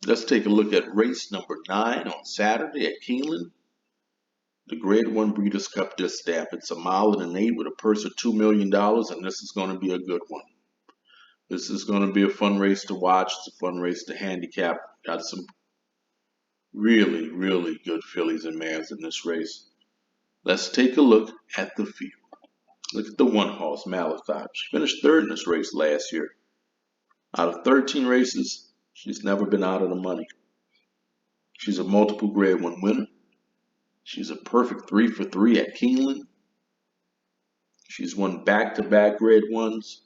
Let's take a look at race number 9 on Saturday at Keeneland. The Grade 1 Breeders Cup Distaff. It's a mile and an 8 with a purse of $2 million, and this is going to be a good one. This is going to be a fun race to watch. It's a fun race to handicap. Got some really, really good fillies and mares in this race. Let's take a look at the field. Look at the one horse, Malachi. She finished third in this race last year. Out of 13 races, she's never been out of the money. She's a multiple Grade 1 winner. She's a perfect 3 for 3 at Keeneland. She's won back-to-back Grade 1s.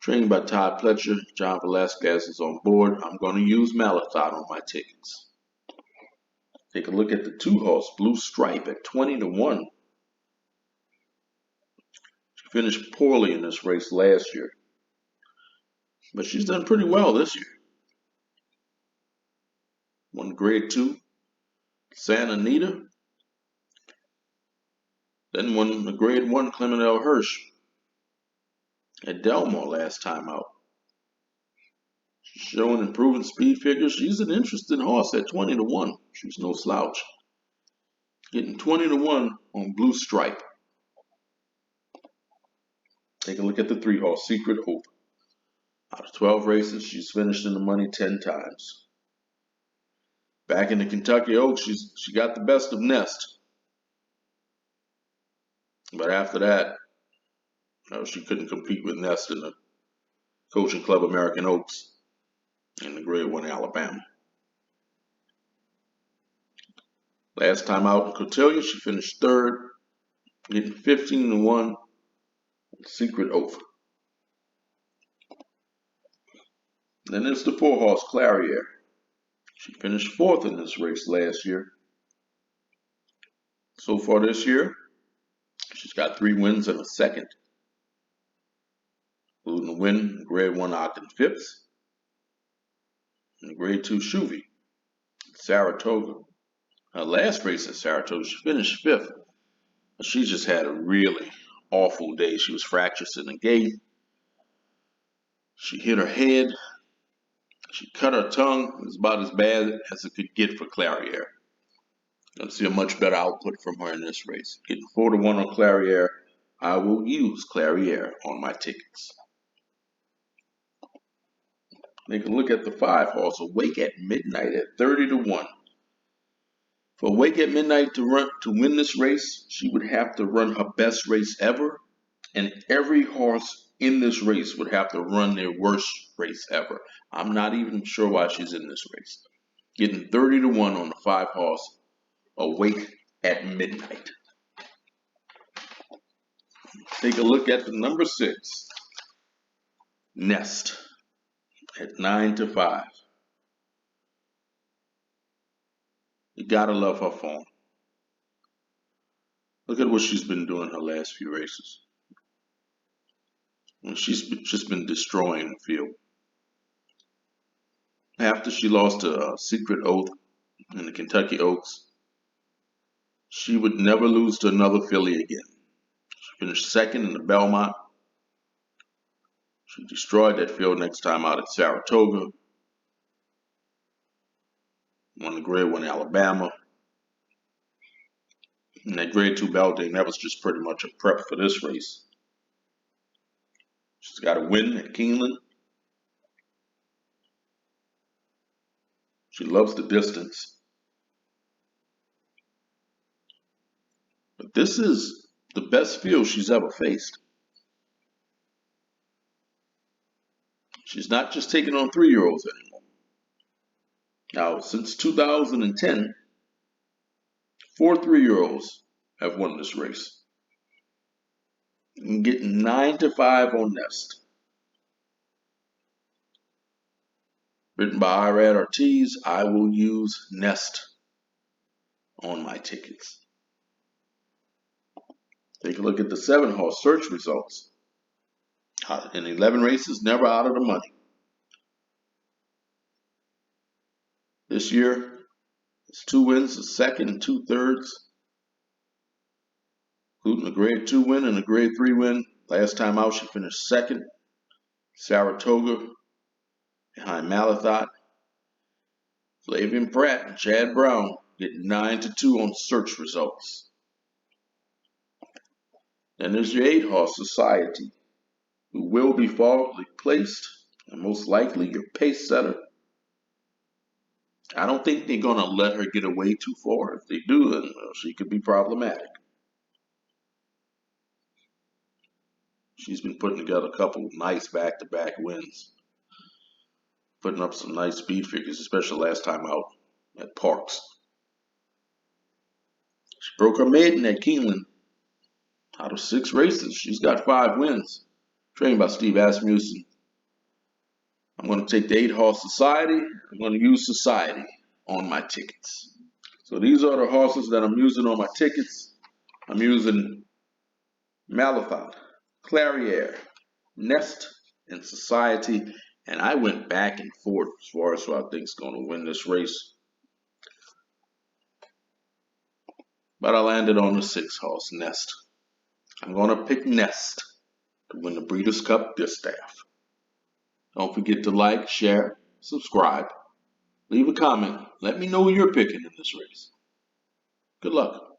Trained by Todd Pletcher. John Velasquez is on board. I'm going to use Malachi on my tickets. Take a look at the 2-horse, Blue Stripe, at 20 to 1. She finished poorly in this race last year, but she's done pretty well this year. Won Grade 2, Santa Anita. Then won the Grade 1 Clement L. Hirsch at Delmar last time out. She's showing improving speed figures. She's an interesting horse at 20 to 1. She's no slouch. Getting 20 to 1 on Blue Stripe. Take a look at the 3-horse, Secret Hope. Out of 12 races, she's finished in the money 10 times. Back in the Kentucky Oaks, she got the best of Nest. But after that, she couldn't compete with Nest in the Coaching Club American Oaks in the Grade 1 Alabama. Last time out in Cotillion, she finished third, getting 15 to 1 on Secret Oath. Then there's the 4-horse Clarier. She finished fourth in this race last year. So far this year, she's got 3 wins and a second, including a win in Grade 1 Ogden Phipps and Grade 2 Shuvi, Saratoga. Her last race at Saratoga, she finished 5th. She just had a really awful day. She was fractured in the gait. She hit her head. She cut her tongue. It was about as bad as it could get for Clarier. Going to see a much better output from her in this race. Getting 4 to 1 on Clarier. I will use Clarier on my tickets. Take a look at the 5-horse, Awake at Midnight at 30 to 1. For Awake at Midnight to win this race, she would have to run her best race ever, and every horse in this race would have to run their worst race ever. I'm not even sure why she's in this race. Getting 30 to 1 on the 5-horse, Awake at Midnight. Take a look at the number 6, Nest, at 9 to 5. You gotta love her form. Look at what she's been doing her last few races. She's just been destroying the field. After she lost to Secret Oath in the Kentucky Oaks, she would never lose to another filly again. She finished second in the Belmont. She destroyed that field next time out at Saratoga. Won the Grade 1 Alabama. And that Grade 2 Belting, that was just pretty much a prep for this race. She's got a win at Keeneland. She loves the distance. But this is the best field she's ever faced. She's not just taking on 3-year-olds anymore. Now, since 2010, 4 3-year-olds have won this race. And getting 9 to 5 on Nest. Written by Irad Ortiz, I will use Nest on my tickets. Take a look at the 7-horse search results. In 11 races, never out of the money. This year, it's 2 wins, a second and 2/3, including a Grade 2 win and a Grade 3 win. Last time out, she finished second. Saratoga behind Malathot. Flavian Pratt and Chad Brown get 9-2 on search results. Then there's your 8-horse Society, who will be forwardly placed and most likely your pace setter. I don't think they're going to let her get away too far. If they do, then she could be problematic. She's been putting together a couple of nice back-to-back wins, putting up some nice speed figures, especially last time out at Parks. She broke her maiden at Keeneland. Out of 6 races, she's got 5 wins. Trained by Steve Asmussen. I'm going to take the 8-horse Society. I'm going to use Society on my tickets. So these are the horses that I'm using on my tickets. I'm using Malathaat, Clariere, Nest, and Society. And I went back and forth as far as who I think is going to win this race. But I landed on the 6-horse Nest. I'm going to pick Nest to win the Breeders' Cup Distaff. Don't forget to like, share, subscribe, leave a comment. Let me know who you're picking in this race. Good luck.